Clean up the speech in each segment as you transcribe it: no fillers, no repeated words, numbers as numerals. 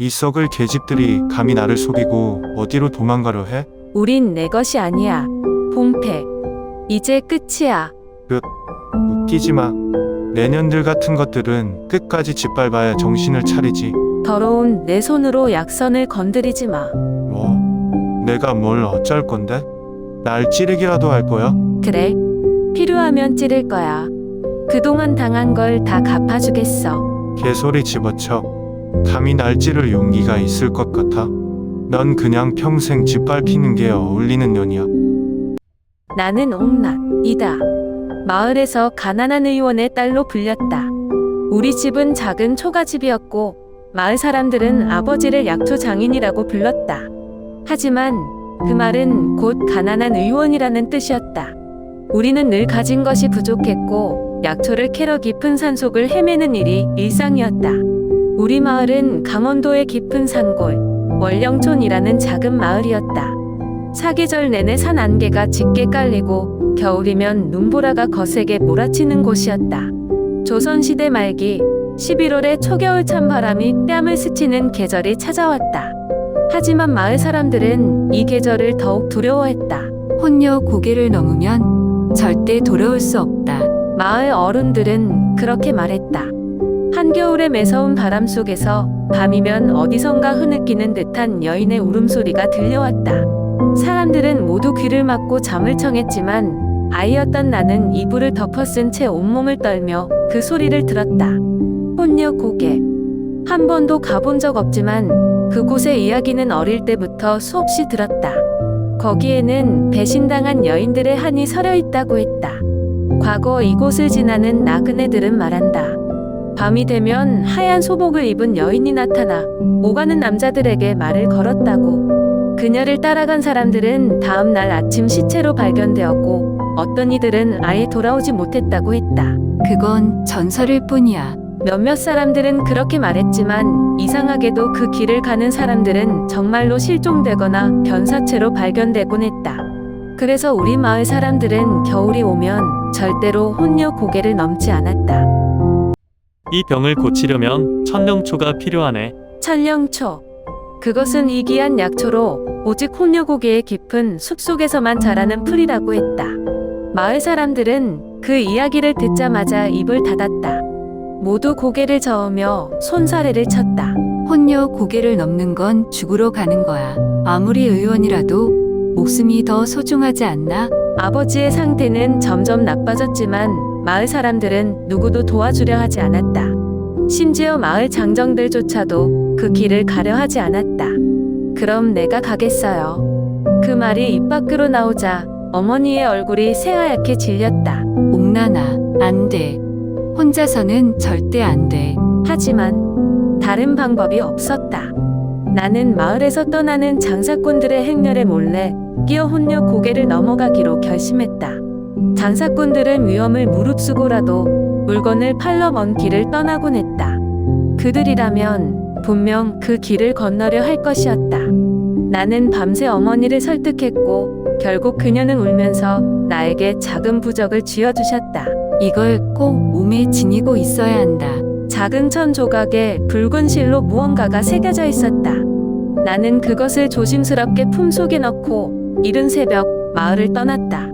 이 썩을 계집들이 감히 나를 속이고 어디로 도망가려 해? 우린 내 것이 아니야. 봉패. 이제 끝이야. 웃기지 마. 내년들 같은 것들은 끝까지 짓밟아야 정신을 차리지. 더러운 내 손으로 약선을 건드리지 마. 뭐? 내가 뭘 어쩔 건데? 날 찌르기라도 할 거야? 그래. 필요하면 찌를 거야. 그동안 당한 걸 다 갚아주겠어. 개소리 집어쳐. 감히 날 찌를 용기가 있을 것 같아? 넌 그냥 평생 짓밟히는 게 어울리는 년이야. 나는 옥낫이다. 마을에서 가난한 의원의 딸로 불렸다. 우리 집은 작은 초가집이었고 마을 사람들은 아버지를 약초 장인이라고 불렀다. 하지만 그 말은 곧 가난한 의원이라는 뜻이었다. 우리는 늘 가진 것이 부족했고 약초를 캐러 깊은 산속을 헤매는 일이 일상이었다. 우리 마을은 강원도의 깊은 산골, 월령촌이라는 작은 마을이었다. 사계절 내내 산 안개가 짙게 깔리고 겨울이면 눈보라가 거세게 몰아치는 곳이었다. 조선시대 말기 11월의 초겨울 찬바람이 뺨을 스치는 계절이 찾아왔다. 하지만 마을 사람들은 이 계절을 더욱 두려워했다. 혼녀 고개를 넘으면 절대 돌아올 수 없다. 마을 어른들은 그렇게 말했다. 한겨울의 매서운 바람 속에서 밤이면 어디선가 흐느끼는 듯한 여인의 울음소리가 들려왔다. 사람들은 모두 귀를 막고 잠을 청했지만 아이였던 나는 이불을 덮어쓴 채 온몸을 떨며 그 소리를 들었다. 혼녀 고개. 한 번도 가본 적 없지만 그곳의 이야기는 어릴 때부터 수없이 들었다. 거기에는 배신당한 여인들의 한이 서려 있다고 했다. 과거 이곳을 지나는 나그네들은 말한다. 밤이 되면 하얀 소복을 입은 여인이 나타나 오가는 남자들에게 말을 걸었다고. 그녀를 따라간 사람들은 다음 날 아침 시체로 발견되었고 어떤 이들은 아예 돌아오지 못했다고 했다. 그건 전설일 뿐이야. 몇몇 사람들은 그렇게 말했지만 이상하게도 그 길을 가는 사람들은 정말로 실종되거나 변사체로 발견되곤 했다. 그래서 우리 마을 사람들은 겨울이 오면 절대로 혼녀 고개를 넘지 않았다. 이 병을 고치려면 천령초가 필요하네. 천령초. 그것은 이기한 약초로 오직 혼녀 고개의 깊은 숲속에서만 자라는 풀이라고 했다. 마을 사람들은 그 이야기를 듣자마자 입을 닫았다. 모두 고개를 저으며 손사래를 쳤다. 혼녀 고개를 넘는 건 죽으러 가는 거야. 아무리 의원이라도 목숨이 더 소중하지 않나? 아버지의 상태는 점점 나빠졌지만 마을 사람들은 누구도 도와주려 하지 않았다. 심지어 마을 장정들조차도 그 길을 가려 하지 않았다. 그럼 내가 가겠어요. 그 말이 입 밖으로 나오자 어머니의 얼굴이 새하얗게 질렸다. 옥나나, 안 돼. 혼자서는 절대 안 돼. 하지만 다른 방법이 없었다. 나는 마을에서 떠나는 장사꾼들의 행렬에 몰래 끼어 혼녀 고개를 넘어가기로 결심했다. 장사꾼들은 위험을 무릅쓰고라도 물건을 팔러 먼 길을 떠나곤 했다. 그들이라면 분명 그 길을 건너려 할 것이었다. 나는 밤새 어머니를 설득했고 결국 그녀는 울면서 나에게 작은 부적을 쥐어주셨다. 이걸 꼭 몸에 지니고 있어야 한다. 작은 천 조각에 붉은 실로 무언가가 새겨져 있었다. 나는 그것을 조심스럽게 품속에 넣고 이른 새벽 마을을 떠났다.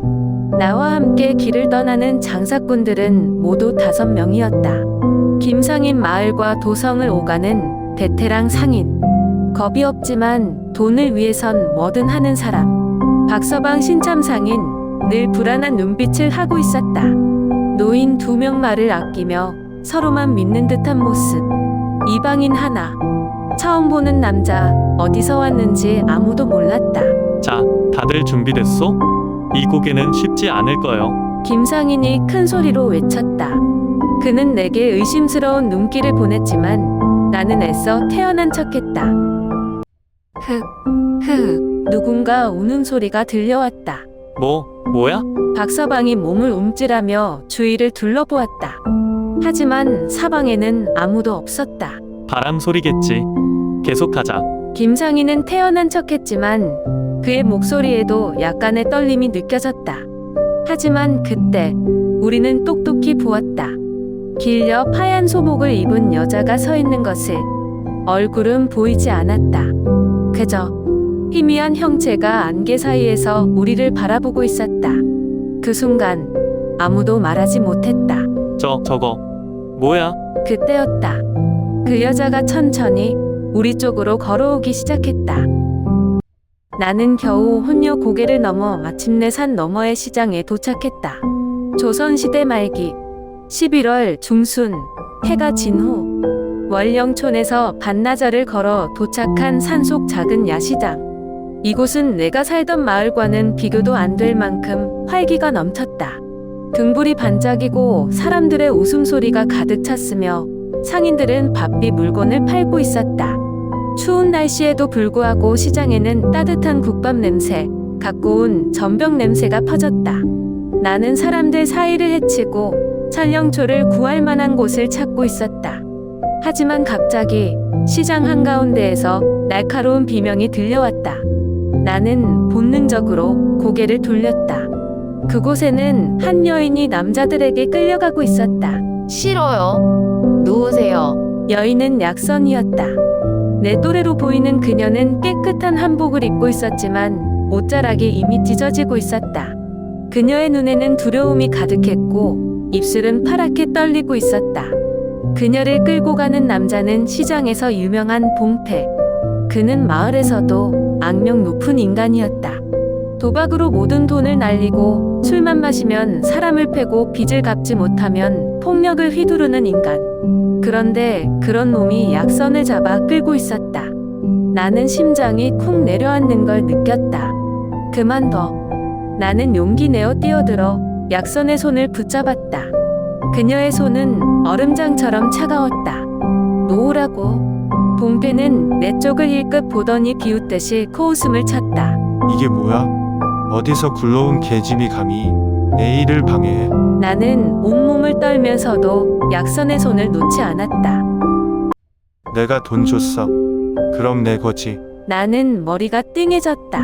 나와 함께 길을 떠나는 장사꾼들은 모두 5명이었다. 김상인 마을과 도성을 오가는 베테랑 상인. 겁이 없지만 돈을 위해선 뭐든 하는 사람. 박서방 신참 상인. 늘 불안한 눈빛을 하고 있었다. 노인 2명 말을 아끼며 서로만 믿는 듯한 모습. 이방인 하나. 처음 보는 남자. 어디서 왔는지 아무도 몰랐다. 자, 다들 준비됐소? 이 고개는 쉽지 않을 거요. 김상인이 큰 소리로 외쳤다. 그는 내게 의심스러운 눈길을 보냈지만 나는 애써 태어난 척했다. 흑. 누군가 우는 소리가 들려왔다. 뭐야? 박서방이 몸을 움찔하며 주위를 둘러보았다. 하지만 사방에는 아무도 없었다. 바람 소리겠지. 계속하자. 김상인은 태어난 척했지만 그의 목소리에도 약간의 떨림이 느껴졌다. 하지만 그때 우리는 똑똑히 보았다. 길 옆 하얀 소복을 입은 여자가 서 있는 것을. 얼굴은 보이지 않았다. 그저 희미한 형체가 안개 사이에서 우리를 바라보고 있었다. 그 순간 아무도 말하지 못했다. 저거 뭐야? 그때였다. 그 여자가 천천히 우리 쪽으로 걸어오기 시작했다. 나는 겨우 혼녀 고개를 넘어 마침내 산 너머의 시장에 도착했다. 조선시대 말기 11월 중순 해가 진 후 월령촌에서 반나절을 걸어 도착한 산속 작은 야시장. 이곳은 내가 살던 마을과는 비교도 안 될 만큼 활기가 넘쳤다. 등불이 반짝이고 사람들의 웃음소리가 가득 찼으며 상인들은 바삐 물건을 팔고 있었다. 추운 날씨에도 불구하고 시장에는 따뜻한 국밥 냄새, 갖고 온 전병 냄새가 퍼졌다. 나는 사람들 사이를 헤치고 설령초를 구할 만한 곳을 찾고 있었다. 하지만 갑자기 시장 한가운데에서 날카로운 비명이 들려왔다. 나는 본능적으로 고개를 돌렸다. 그곳에는 한 여인이 남자들에게 끌려가고 있었다. 싫어요. 놓으세요. 여인은 약선이었다. 내 또래로 보이는 그녀는 깨끗한 한복을 입고 있었지만 옷자락이 이미 찢어지고 있었다. 그녀의 눈에는 두려움이 가득했고 입술은 파랗게 떨리고 있었다. 그녀를 끌고 가는 남자는 시장에서 유명한 봉태. 그는 마을에서도 악명 높은 인간이었다. 도박으로 모든 돈을 날리고 술만 마시면 사람을 패고 빚을 갚지 못하면 폭력을 휘두르는 인간. 그런데 그런 놈이 약선을 잡아 끌고 있었다. 나는 심장이 쿵 내려앉는 걸 느꼈다. 그만둬. 나는 용기 내어 뛰어들어 약선의 손을 붙잡았다. 그녀의 손은 얼음장처럼 차가웠다. 놓으라고. 봉태는 내 쪽을 힐끗 보더니 비웃듯이 코웃음을 쳤다. 이게 뭐야? 어디서 굴러온 개집이 감히 내 일을 방해해? 나는 온몸을 떨면서도 약선의 손을 놓지 않았다. 내가 돈 줬어. 그럼 내 거지. 나는 머리가 띵해졌다.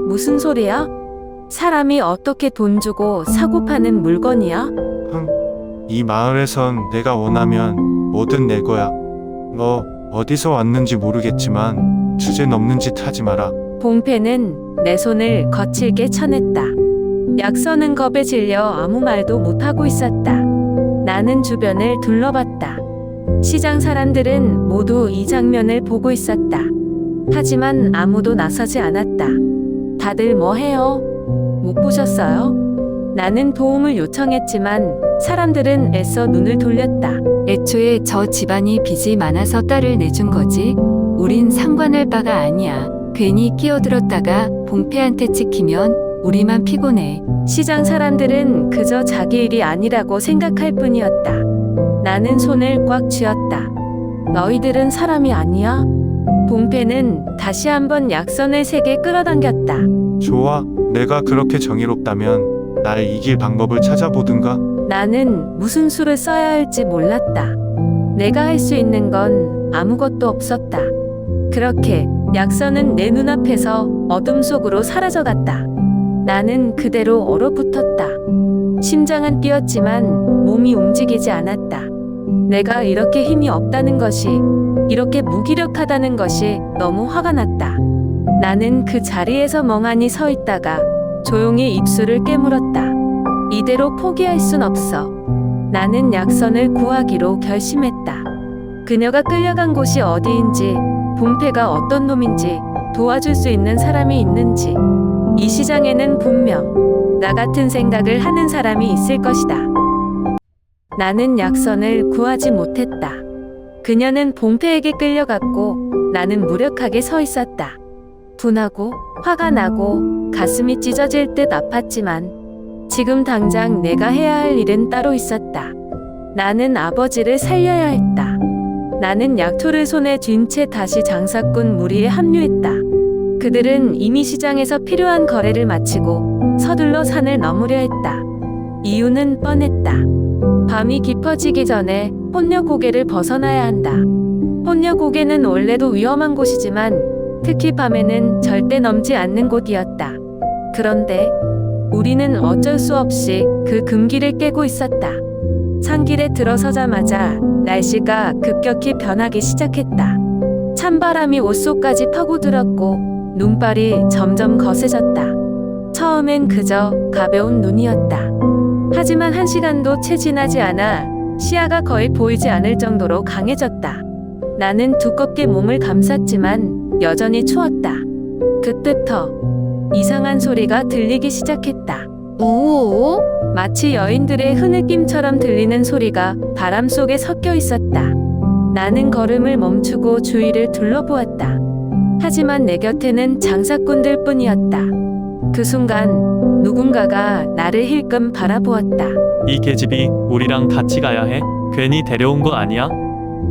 무슨 소리야? 사람이 어떻게 돈 주고 사고 파는 물건이야? 이 마을에선 내가 원하면 뭐든 내 거야. 너 어디서 왔는지 모르겠지만 주제 넘는 짓 하지 마라. 봉태는 내 손을 거칠게 쳐냈다. 약선은 겁에 질려 아무 말도 못하고 있었다. 나는 주변을 둘러봤다. 시장 사람들은 모두 이 장면을 보고 있었다. 하지만 아무도 나서지 않았다. 다들 뭐 해요? 못 보셨어요? 나는 도움을 요청했지만 사람들은 애써 눈을 돌렸다. 애초에 저 집안이 빚이 많아서 딸을 내준 거지. 우린 상관할 바가 아니야. 괜히 끼어들었다가 봉패한테 찍히면 우리만 피곤해. 시장 사람들은 그저 자기 일이 아니라고 생각할 뿐이었다. 나는 손을 꽉 쥐었다. 너희들은 사람이 아니야? 봉패는 다시 한번 약선을 세게 끌어당겼다. 좋아. 내가 그렇게 정의롭다면 날 이길 방법을 찾아보든가. 나는 무슨 수를 써야 할지 몰랐다. 내가 할 수 있는 건 아무것도 없었다. 그렇게 약선은 내 눈앞에서 어둠 속으로 사라져갔다. 나는 그대로 얼어붙었다. 심장은 뛰었지만 몸이 움직이지 않았다. 내가 이렇게 힘이 없다는 것이, 이렇게 무기력하다는 것이 너무 화가 났다. 나는 그 자리에서 멍하니 서 있다가 조용히 입술을 깨물었다. 이대로 포기할 순 없어. 나는 약선을 구하기로 결심했다. 그녀가 끌려간 곳이 어디인지, 봉태가 어떤 놈인지, 도와줄 수 있는 사람이 있는지, 이 시장에는 분명 나 같은 생각을 하는 사람이 있을 것이다. 나는 약선을 구하지 못했다. 그녀는 봉태에게 끌려갔고 나는 무력하게 서 있었다. 분하고 화가 나고 가슴이 찢어질 듯 아팠지만 지금 당장 내가 해야 할 일은 따로 있었다. 나는 아버지를 살려야 했다. 나는 약초를 손에 쥔 채 다시 장사꾼 무리에 합류했다. 그들은 이미 시장에서 필요한 거래를 마치고 서둘러 산을 넘으려 했다. 이유는 뻔했다. 밤이 깊어지기 전에 혼녀 고개를 벗어나야 한다. 혼녀 고개는 원래도 위험한 곳이지만 특히 밤에는 절대 넘지 않는 곳이었다. 그런데 우리는 어쩔 수 없이 그 금기를 깨고 있었다. 산길에 들어서자마자 날씨가 급격히 변하기 시작했다. 찬바람이 옷 속까지 파고들었고 눈발이 점점 거세졌다. 처음엔 그저 가벼운 눈이었다. 하지만 1시간도 채 지나지 않아 시야가 거의 보이지 않을 정도로 강해졌다. 나는 두껍게 몸을 감쌌지만 여전히 추웠다. 그때부터 이상한 소리가 들리기 시작했다. 우우. 마치 여인들의 흐느낌처럼 들리는 소리가 바람 속에 섞여 있었다. 나는 걸음을 멈추고 주위를 둘러보았다. 하지만 내 곁에는 장사꾼들 뿐이었다. 그 순간 누군가가 나를 힐끔 바라보았다. 이 계집이 우리랑 같이 가야 해? 괜히 데려온 거 아니야?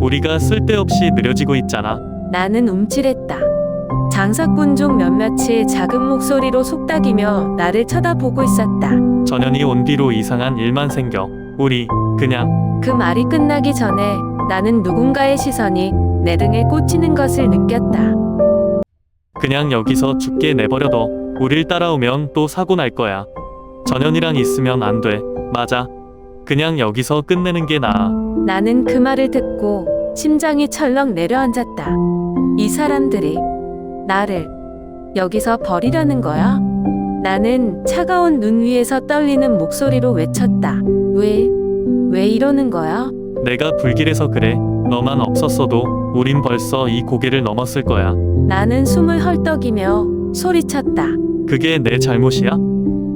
우리가 쓸데없이 느려지고 있잖아. 나는 움찔했다. 장사꾼 중 몇몇이 작은 목소리로 속닥이며 나를 쳐다보고 있었다. 전현이 온 뒤로 이상한 일만 생겨. 우리 그냥 그 말이 끝나기 전에 나는 누군가의 시선이 내 등에 꽂히는 것을 느꼈다. 그냥 여기서 죽게 내버려둬. 우릴 따라오면 또 사고 날 거야. 전현이랑 있으면 안 돼. 맞아. 그냥 여기서 끝내는 게 나아. 나는 그 말을 듣고 심장이 철렁 내려앉았다. 이 사람들이 나를 여기서 버리려는 거야? 나는 차가운 눈 위에서 떨리는 목소리로 외쳤다. 왜 이러는 거야? 내가 불길해서 그래. 너만 없었어도 우린 벌써 이 고개를 넘었을 거야. 나는 숨을 헐떡이며 소리쳤다. 그게 내 잘못이야?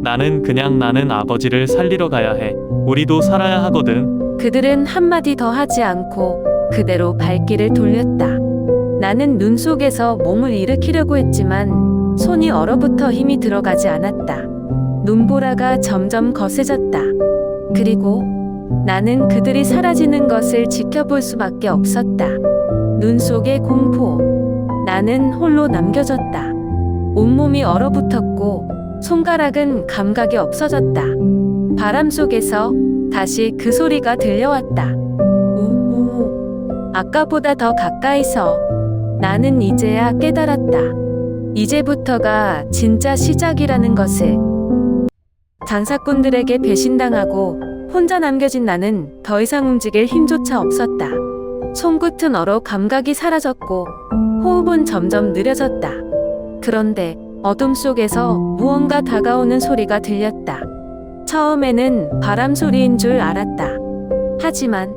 나는 아버지를 살리러 가야 해. 우리도 살아야 하거든. 그들은 한마디 더 하지 않고 그대로 발길을 돌렸다. 나는 눈 속에서 몸을 일으키려고 했지만 손이 얼어붙어 힘이 들어가지 않았다. 눈보라가 점점 거세졌다. 그리고 나는 그들이 사라지는 것을 지켜볼 수밖에 없었다. 눈 속의 공포. 나는 홀로 남겨졌다. 온몸이 얼어붙었고 손가락은 감각이 없어졌다. 바람 속에서 다시 그 소리가 들려왔다. 우우. 아까보다 더 가까이서. 나는 이제야 깨달았다. 이제부터가 진짜 시작이라는 것을. 장사꾼들에게 배신당하고 혼자 남겨진 나는 더 이상 움직일 힘조차 없었다. 손끝은 얼어 감각이 사라졌고 호흡은 점점 느려졌다. 그런데 어둠 속에서 무언가 다가오는 소리가 들렸다. 처음에는 바람 소리인 줄 알았다. 하지만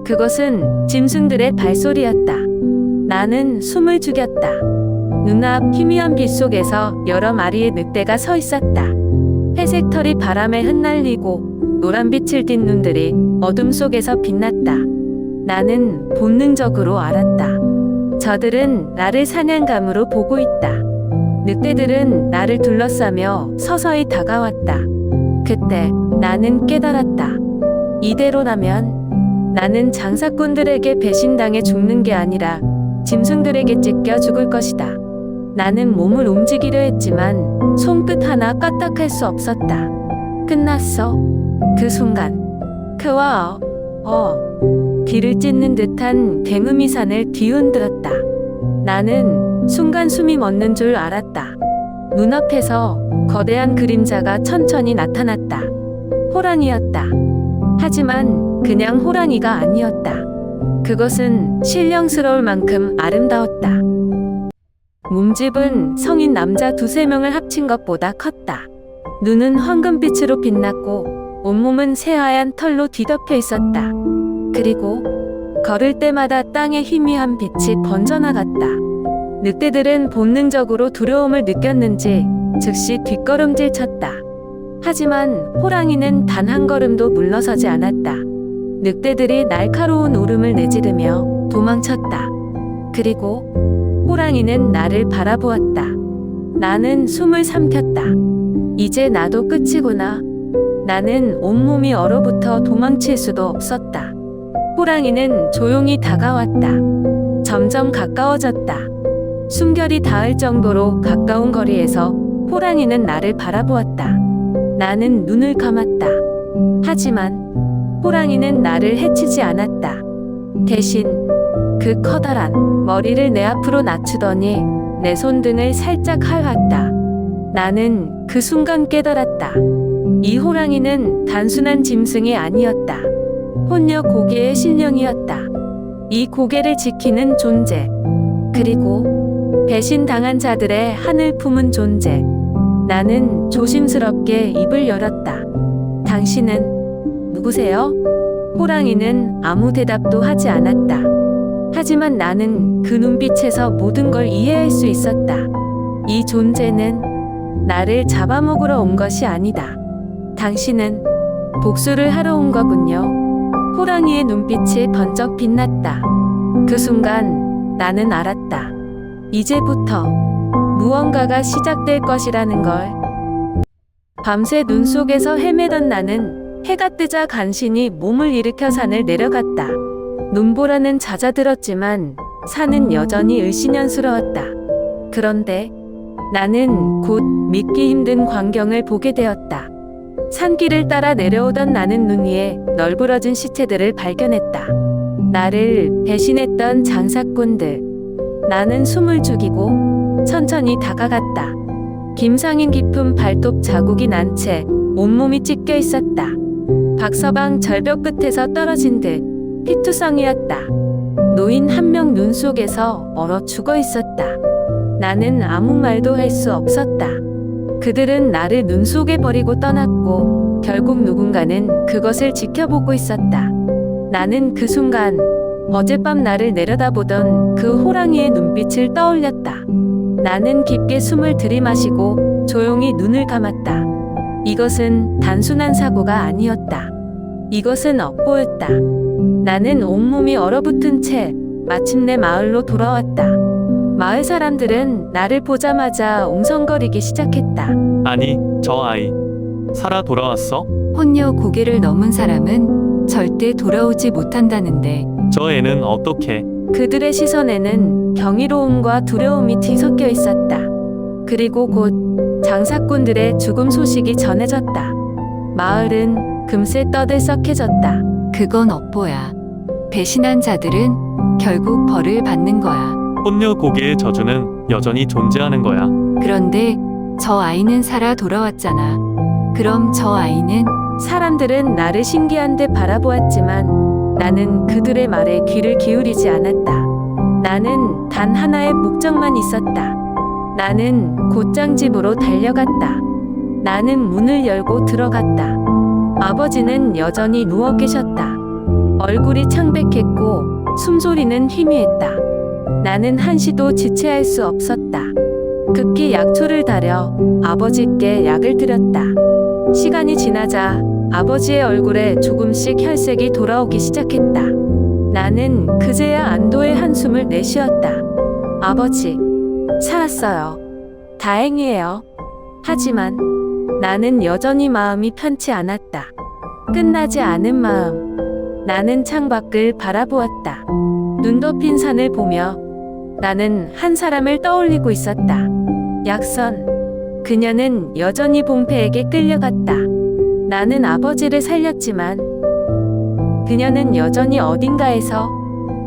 그것은 짐승들의 발소리였다. 나는 숨을 죽였다. 눈앞 희미한 빛 속에서 여러 마리의 늑대가 서 있었다. 회색 털이 바람에 흩날리고 노란빛을 띤 눈들이 어둠 속에서 빛났다. 나는 본능적으로 알았다. 저들은 나를 사냥감으로 보고 있다. 늑대들은 나를 둘러싸며 서서히 다가왔다. 그때 나는 깨달았다. 이대로라면 나는 장사꾼들에게 배신당해 죽는 게 아니라 짐승들에게 찢겨 죽을 것이다. 나는 몸을 움직이려 했지만 손끝 하나 까딱할 수 없었다. 끝났어. 그 순간 그와 귀를 찢는 듯한 굉음이 산을 뒤흔들었다. 나는 순간 숨이 멎는 줄 알았다. 눈앞에서 거대한 그림자가 천천히 나타났다. 호랑이였다. 하지만 그냥 호랑이가 아니었다. 그것은 신령스러울 만큼 아름다웠다. 몸집은 성인 남자 2~3명을 합친 것보다 컸다. 눈은 황금빛으로 빛났고 온몸은 새하얀 털로 뒤덮여 있었다. 그리고 걸을 때마다 땅의 희미한 빛이 번져나갔다. 늑대들은 본능적으로 두려움을 느꼈는지 즉시 뒷걸음질 쳤다. 하지만 호랑이는 단 한 걸음도 물러서지 않았다. 늑대들이 날카로운 울음을 내지르며 도망쳤다. 그리고 호랑이는 나를 바라보았다. 나는 숨을 삼켰다. 이제 나도 끝이구나. 나는 온몸이 얼어붙어 도망칠 수도 없었다. 호랑이는 조용히 다가왔다. 점점 가까워졌다. 숨결이 닿을 정도로 가까운 거리에서 호랑이는 나를 바라보았다. 나는 눈을 감았다. 하지만 호랑이는 나를 해치지 않았다. 대신 그 커다란 머리를 내 앞으로 낮추더니 내 손등을 살짝 핥았다. 나는 그 순간 깨달았다. 이 호랑이는 단순한 짐승이 아니었다. 혼녀 고개의 신령이었다. 이 고개를 지키는 존재. 그리고 배신당한 자들의 한을 품은 존재. 나는 조심스럽게 입을 열었다. 당신은 누구세요? 호랑이는 아무 대답도 하지 않았다. 하지만 나는 그 눈빛에서 모든 걸 이해할 수 있었다. 이 존재는 나를 잡아먹으러 온 것이 아니다. 당신은 복수를 하러 온 거군요. 호랑이의 눈빛이 번쩍 빛났다. 그 순간 나는 알았다. 이제부터 무언가가 시작될 것이라는 걸. 밤새 눈 속에서 헤매던 나는 해가 뜨자 간신히 몸을 일으켜 산을 내려갔다. 눈보라는 잦아들었지만 산은 여전히 을씨년스러웠다. 그런데 나는 곧 믿기 힘든 광경을 보게 되었다. 산길을 따라 내려오던 나는 눈 위에 널브러진 시체들을 발견했다. 나를 배신했던 장사꾼들. 나는 숨을 죽이고 천천히 다가갔다. 김상인 깊은 발톱 자국이 난 채 온몸이 찢겨 있었다. 박서방 절벽 끝에서 떨어진 듯 피투성이었다. 노인 한 명 눈 속에서 얼어 죽어 있었다. 나는 아무 말도 할 수 없었다. 그들은 나를 눈 속에 버리고 떠났고 결국 누군가는 그것을 지켜보고 있었다. 나는 그 순간 어젯밤 나를 내려다보던 그 호랑이의 눈빛을 떠올렸다. 나는 깊게 숨을 들이마시고 조용히 눈을 감았다. 이것은 단순한 사고가 아니었다. 이것은 업보였다. 나는 온몸이 얼어붙은 채 마침내 마을로 돌아왔다. 마을 사람들은 나를 보자마자 웅성거리기 시작했다. 아니, 저 아이. 살아 돌아왔어? 혼녀 고개를 넘은 사람은 절대 돌아오지 못한다는데 저 애는 어떻게? 그들의 시선에는 경이로움과 두려움이 뒤섞여 있었다. 그리고 곧 장사꾼들의 죽음 소식이 전해졌다. 마을은 금세 떠들썩해졌다. 그건 업보야. 배신한 자들은 결국 벌을 받는 거야. 혼녀 고개의 저주는 여전히 존재하는 거야. 그런데 저 아이는 살아 돌아왔잖아. 그럼 저 아이는 사람들은 나를 신기한데 바라보았지만 나는 그들의 말에 귀를 기울이지 않았다. 나는 단 하나의 목적만 있었다. 나는 곧장 집으로 달려갔다. 나는 문을 열고 들어갔다. 아버지는 여전히 누워 계셨다. 얼굴이 창백했고 숨소리는 희미했다. 나는 한시도 지체할 수 없었다. 급히 약초를 다려 아버지께 약을 드렸다. 시간이 지나자 아버지의 얼굴에 조금씩 혈색이 돌아오기 시작했다. 나는 그제야 안도의 한숨을 내쉬었다. 아버지, 살았어요. 다행이에요. 하지만 나는 여전히 마음이 편치 않았다. 끝나지 않은 마음. 나는 창밖을 바라보았다. 눈 덮인 산을 보며 나는 한 사람을 떠올리고 있었다. 약선. 그녀는 여전히 봉패에게 끌려갔다. 나는 아버지를 살렸지만 그녀는 여전히 어딘가에서.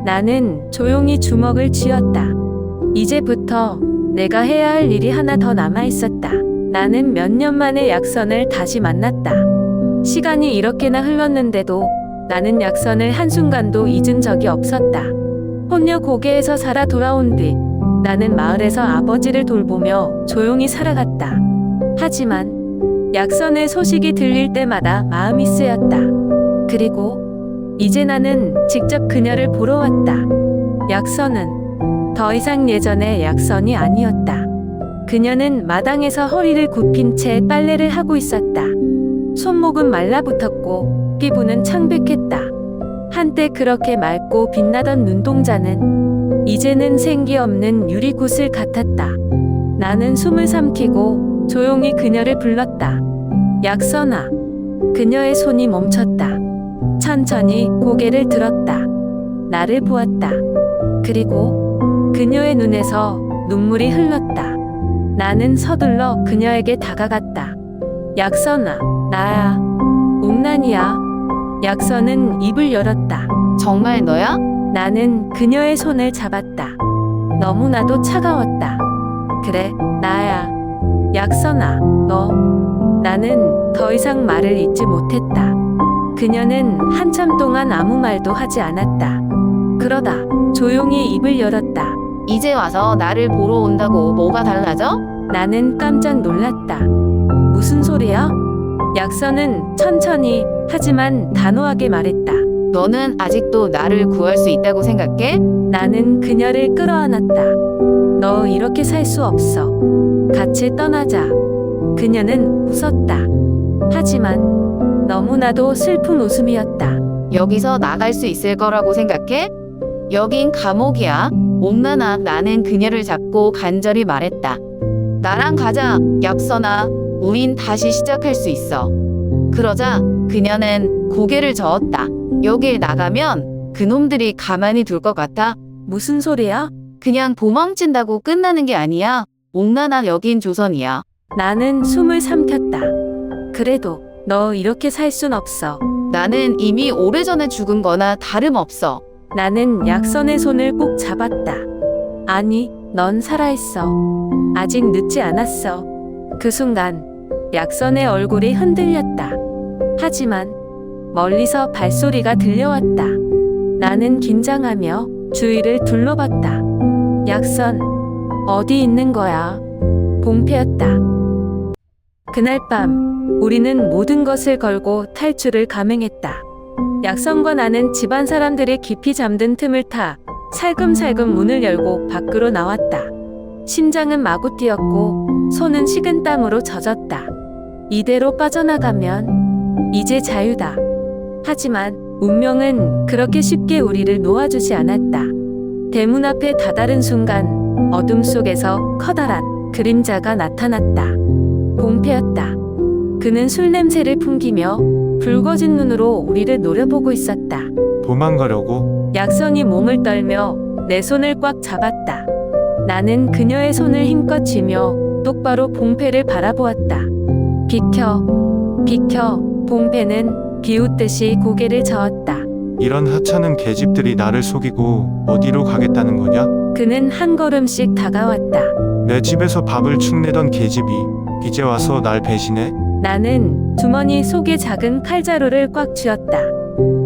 나는 조용히 주먹을 쥐었다. 이제부터 내가 해야 할 일이 하나 더 남아 있었다. 나는 몇 년 만에 약선을 다시 만났다. 시간이 이렇게나 흘렀는데도 나는 약선을 한순간도 잊은 적이 없었다. 혼녀 고개에서 살아 돌아온 뒤 나는 마을에서 아버지를 돌보며 조용히 살아갔다. 하지만 약선의 소식이 들릴 때마다 마음이 쓰였다. 그리고 이제 나는 직접 그녀를 보러 왔다. 약선은 더 이상 예전의 약선이 아니었다. 그녀는 마당에서 허리를 굽힌 채 빨래를 하고 있었다. 손목은 말라붙었고 피부는 창백했다. 한때 그렇게 맑고 빛나던 눈동자는 이제는 생기 없는 유리구슬 같았다. 나는 숨을 삼키고 조용히 그녀를 불렀다. 약선아. 그녀의 손이 멈췄다. 천천히 고개를 들었다. 나를 보았다. 그리고 그녀의 눈에서 눈물이 흘렀다. 나는 서둘러 그녀에게 다가갔다. 약선아, 나야. 옥난이야. 약선은 입을 열었다. 정말 너야? 나는 그녀의 손을 잡았다. 너무나도 차가웠다. 그래, 나야. 약선아, 너. 나는 더 이상 말을 잇지 못했다. 그녀는 한참 동안 아무 말도 하지 않았다. 그러다 조용히 입을 열었다. 이제 와서 나를 보러 온다고 뭐가 달라져? 나는 깜짝 놀랐다. 무슨 소리야? 약선은 천천히 하지만 단호하게 말했다. 너는 아직도 나를 구할 수 있다고 생각해? 나는 그녀를 끌어안았다. 너 이렇게 살 수 없어. 같이 떠나자. 그녀는 웃었다. 하지만 너무나도 슬픈 웃음이었다. 여기서 나갈 수 있을 거라고 생각해? 여긴 감옥이야. 옥나나 나는 그녀를 잡고 간절히 말했다. 나랑 가자, 약선아. 우린 다시 시작할 수 있어. 그러자 그녀는 고개를 저었다. 여길 나가면 그놈들이 가만히 둘 것 같아? 무슨 소리야? 그냥 도망친다고 끝나는 게 아니야. 옥나나 여긴 조선이야. 나는 숨을 삼켰다. 그래도 너 이렇게 살 순 없어. 나는 이미 오래전에 죽은 거나 다름없어. 나는 약선의 손을 꼭 잡았다. 아니, 넌 살아있어. 아직 늦지 않았어. 그 순간 약선의 얼굴이 흔들렸다. 하지만 멀리서 발소리가 들려왔다. 나는 긴장하며 주위를 둘러봤다. 약선, 어디 있는 거야? 봉폐였다. 그날 밤 우리는 모든 것을 걸고 탈출을 감행했다. 약선과 나는 집안 사람들이 깊이 잠든 틈을 타 살금살금 문을 열고 밖으로 나왔다. 심장은 마구 뛰었고 손은 식은땀으로 젖었다. 이대로 빠져나가면 이제 자유다. 하지만 운명은 그렇게 쉽게 우리를 놓아주지 않았다. 대문 앞에 다다른 순간 어둠 속에서 커다란 그림자가 나타났다. 봉폐였다. 그는 술 냄새를 풍기며 붉어진 눈으로 우리를 노려보고 있었다. 도망가려고? 약선이 몸을 떨며 내 손을 꽉 잡았다. 나는 그녀의 손을 힘껏 쥐며 똑바로 봉폐를 바라보았다. 비켜, 비켜. 봉폐는 비웃듯이 고개를 저었다. 이런 하찮은 계집들이 나를 속이고 어디로 가겠다는 거냐? 그는 한 걸음씩 다가왔다. 내 집에서 밥을 축내던 계집이 이제 와서 날 배신해? 나는 주머니 속에 작은 칼자루를 꽉 쥐었다.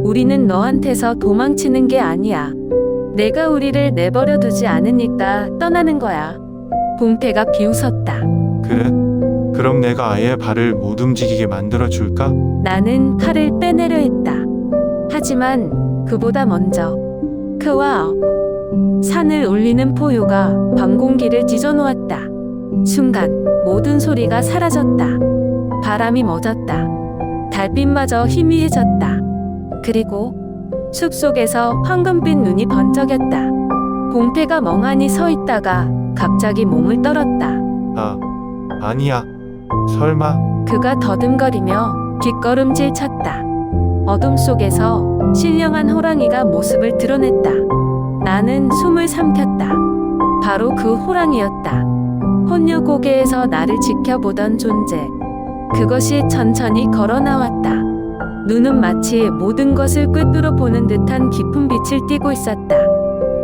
우리는 너한테서 도망치는 게 아니야. 내가 우리를 내버려 두지 않으니까 떠나는 거야. 봉태가 비웃었다. 그래? 그럼 내가 아예 발을 못 움직이게 만들어 줄까? 나는 칼을 빼내려 했다. 하지만 그보다 먼저 그와 산을 울리는 포효가 밤 공기를 찢어놓았다. 순간 모든 소리가 사라졌다. 바람이 멎었다. 달빛마저 희미해졌다. 그리고 숲속에서 황금빛 눈이 번쩍였다. 봉태가 멍하니 서 있다가 갑자기 몸을 떨었다. 아니야. 설마? 그가 더듬거리며 뒷걸음질 쳤다. 어둠 속에서 신령한 호랑이가 모습을 드러냈다. 나는 숨을 삼켰다. 바로 그 호랑이였다. 혼녀 고개에서 나를 지켜보던 존재. 그것이 천천히 걸어 나왔다. 눈은 마치 모든 것을 꿰뚫어 보는 듯한 깊은 빛을 띠고 있었다.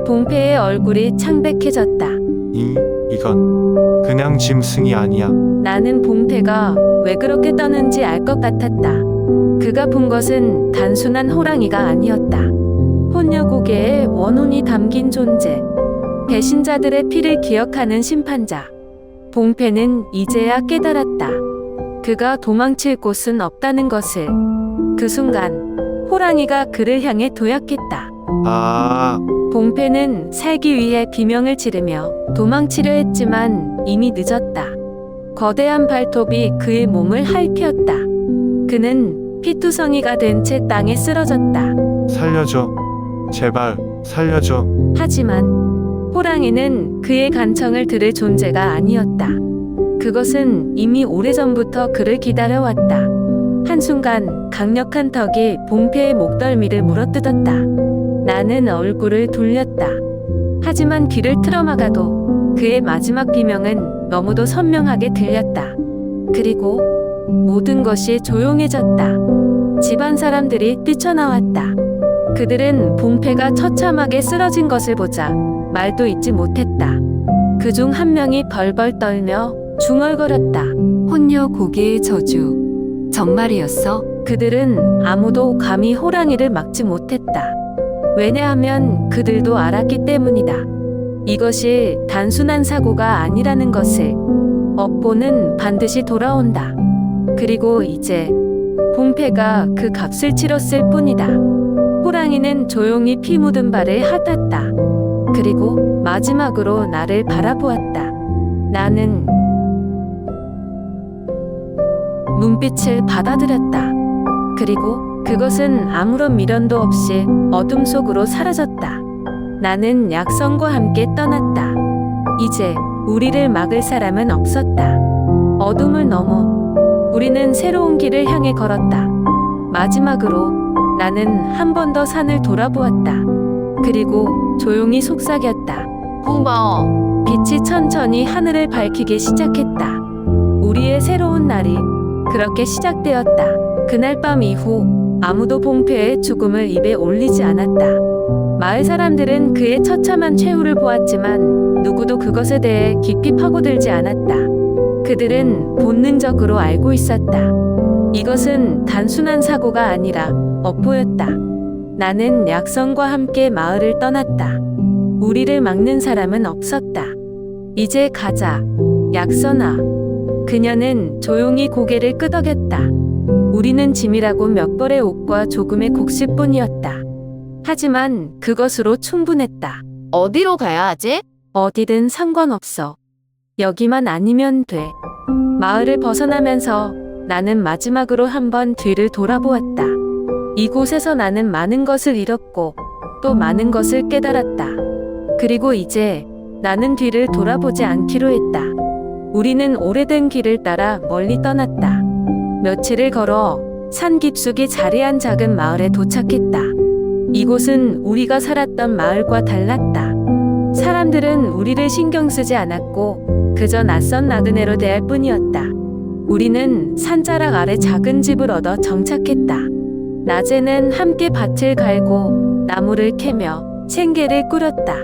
봉폐의 얼굴이 창백해졌다. 이건 그냥 짐승이 아니야. 나는 봉태가 왜 그렇게 떠는지 알 것 같았다. 그가 본 것은 단순한 호랑이가 아니었다. 혼녀 고개에 원혼이 담긴 존재. 배신자들의 피를 기억하는 심판자. 봉폐는 이제야 깨달았다. 그가 도망칠 곳은 없다는 것을. 그 순간 호랑이가 그를 향해 도약했다. 봉폐는 살기 위해 비명을 지르며 도망치려 했지만 이미 늦었다. 거대한 발톱이 그의 몸을 핥혔다. 그는 피투성이가 된 채 땅에 쓰러졌다. 살려줘. 제발 살려줘. 하지만 호랑이는 그의 간청을 들을 존재가 아니었다. 그것은 이미 오래전부터 그를 기다려왔다. 한순간 강력한 턱이 봉폐의 목덜미를 물어뜯었다. 나는 얼굴을 돌렸다. 하지만 귀를 틀어막아도 그의 마지막 비명은 너무도 선명하게 들렸다. 그리고 모든 것이 조용해졌다. 집안 사람들이 뛰쳐나왔다. 그들은 봉폐가 처참하게 쓰러진 것을 보자 말도 잇지 못했다. 그중 한 명이 벌벌 떨며 중얼거렸다. 혼녀 고개의 저주. 정말이었어? 그들은 아무도 감히 호랑이를 막지 못했다. 왜냐하면 그들도 알았기 때문이다. 이것이 단순한 사고가 아니라는 것을. 업보는 반드시 돌아온다. 그리고 이제 봉패가 그 값을 치렀을 뿐이다. 호랑이는 조용히 피 묻은 발을 핥았다. 그리고 마지막으로 나를 바라보았다. 나는 눈빛을 받아들였다. 그리고 그것은 아무런 미련도 없이 어둠 속으로 사라졌다. 나는 약선과 함께 떠났다. 이제 우리를 막을 사람은 없었다. 어둠을 넘어 우리는 새로운 길을 향해 걸었다. 마지막으로 나는 한 번 더 산을 돌아보았다. 그리고 조용히 속삭였다. 고마워. 빛이 천천히 하늘을 밝히기 시작했다. 우리의 새로운 날이 그렇게 시작되었다. 그날 밤 이후 아무도 봉패의 죽음을 입에 올리지 않았다. 마을 사람들은 그의 처참한 최후를 보았지만 누구도 그것에 대해 깊이 파고들지 않았다. 그들은 본능적으로 알고 있었다. 이것은 단순한 사고가 아니라 업보였다. 나는 약선과 함께 마을을 떠났다. 우리를 막는 사람은 없었다. 이제 가자. 약선아. 그녀는 조용히 고개를 끄덕였다. 우리는 짐이라고 몇 벌의 옷과 조금의 곡식뿐이었다. 하지만 그것으로 충분했다. 어디로 가야 하지? 어디든 상관없어. 여기만 아니면 돼. 마을을 벗어나면서 나는 마지막으로 한번 뒤를 돌아보았다. 이곳에서 나는 많은 것을 잃었고 또 많은 것을 깨달았다. 그리고 이제 나는 뒤를 돌아보지 않기로 했다. 우리는 오래된 길을 따라 멀리 떠났다. 며칠을 걸어 산 깊숙이 자리한 작은 마을에 도착했다. 이곳은 우리가 살았던 마을과 달랐다. 사람들은 우리를 신경 쓰지 않았고 그저 낯선 나그네로 대할 뿐이었다. 우리는 산자락 아래 작은 집을 얻어 정착했다. 낮에는 함께 밭을 갈고 나무를 캐며 생계를 꾸렸다.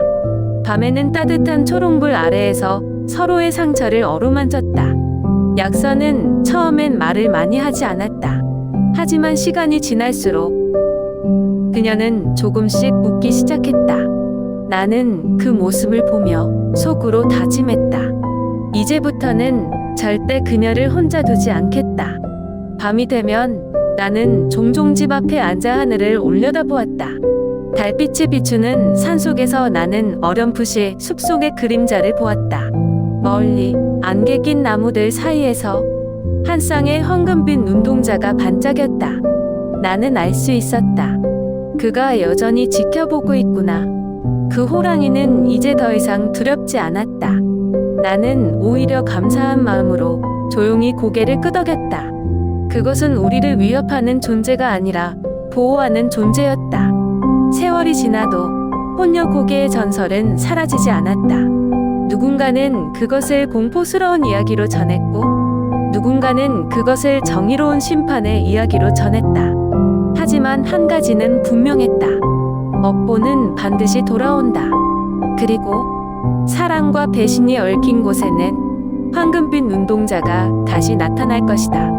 밤에는 따뜻한 초롱불 아래에서 서로의 상처를 어루만졌다. 약선은 처음엔 말을 많이 하지 않았다. 하지만 시간이 지날수록 그녀는 조금씩 웃기 시작했다. 나는 그 모습을 보며 속으로 다짐했다. 이제부터는 절대 그녀를 혼자 두지 않겠다. 밤이 되면 나는 종종 집 앞에 앉아 하늘을 올려다보았다. 달빛이 비추는 산속에서 나는 어렴풋이 숲속의 그림자를 보았다. 멀리 안개 낀 나무들 사이에서 한 쌍의 황금빛 눈동자가 반짝였다. 나는 알 수 있었다. 그가 여전히 지켜보고 있구나. 그 호랑이는 이제 더 이상 두렵지 않았다. 나는 오히려 감사한 마음으로 조용히 고개를 끄덕였다. 그것은 우리를 위협하는 존재가 아니라 보호하는 존재였다. 세월이 지나도 혼녀 고개의 전설은 사라지지 않았다. 누군가는 그것을 공포스러운 이야기로 전했고 누군가는 그것을 정의로운 심판의 이야기로 전했다. 하지만 한 가지는 분명했다. 업보는 반드시 돌아온다. 그리고 사랑과 배신이 얽힌 곳에는 황금빛 눈동자가 다시 나타날 것이다.